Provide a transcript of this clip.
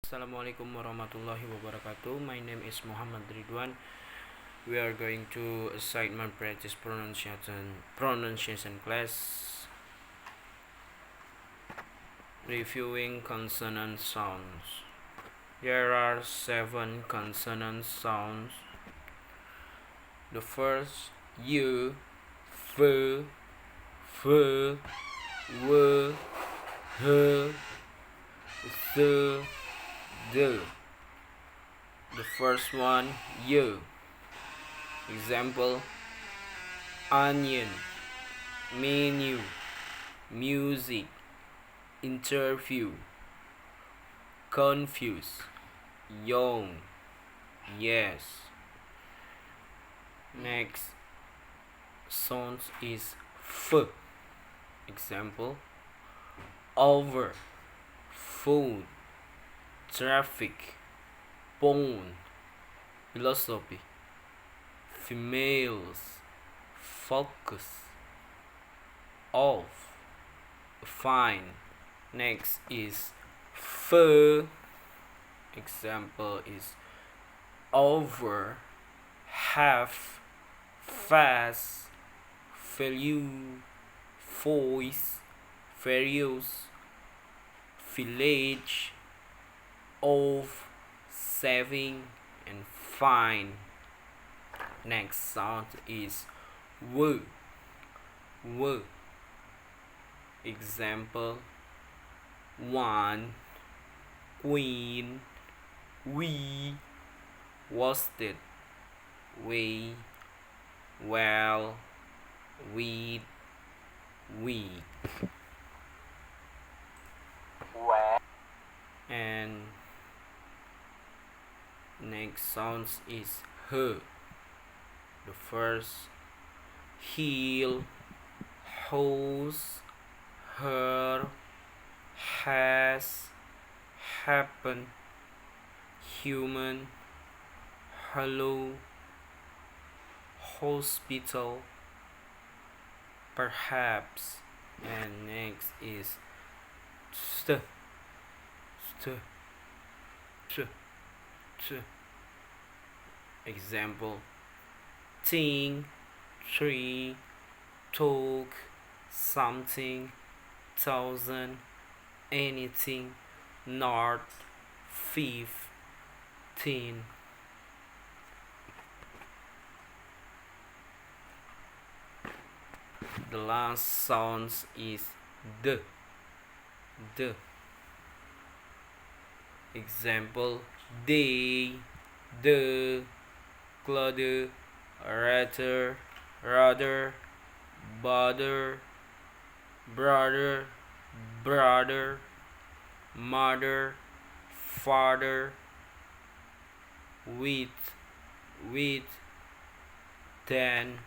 Assalamualaikum warahmatullahi wabarakatuh. My name is M.Ridhwan. We are going to assignment practice pronunciation class, reviewing consonant sounds. There are 7 consonant sounds. The first U, F, F, W, H, Th, D. The first one U. Example: onion, menu, music, interview, confuse, young, yes. Next sound is F. Example: over, phone, traffic, bone, philosophy, females, focus, off, fine. Next is fur. Example is over, half, fast, value, voice, various, village, of, saving, and fine. Next sound is w. W. Example: one, queen, we, worsted, we, well, weed, week. And next sounds is her. The first: heel, hose, her, has, happen, human, hello, hospital, perhaps. And next is st, st, st, st. Example: thing, tree, talk, something, thousand, anything, north, fifth, teen. The last sounds is the. Example: they, the, clutter, rather, bother, brother, mother, father, with, then,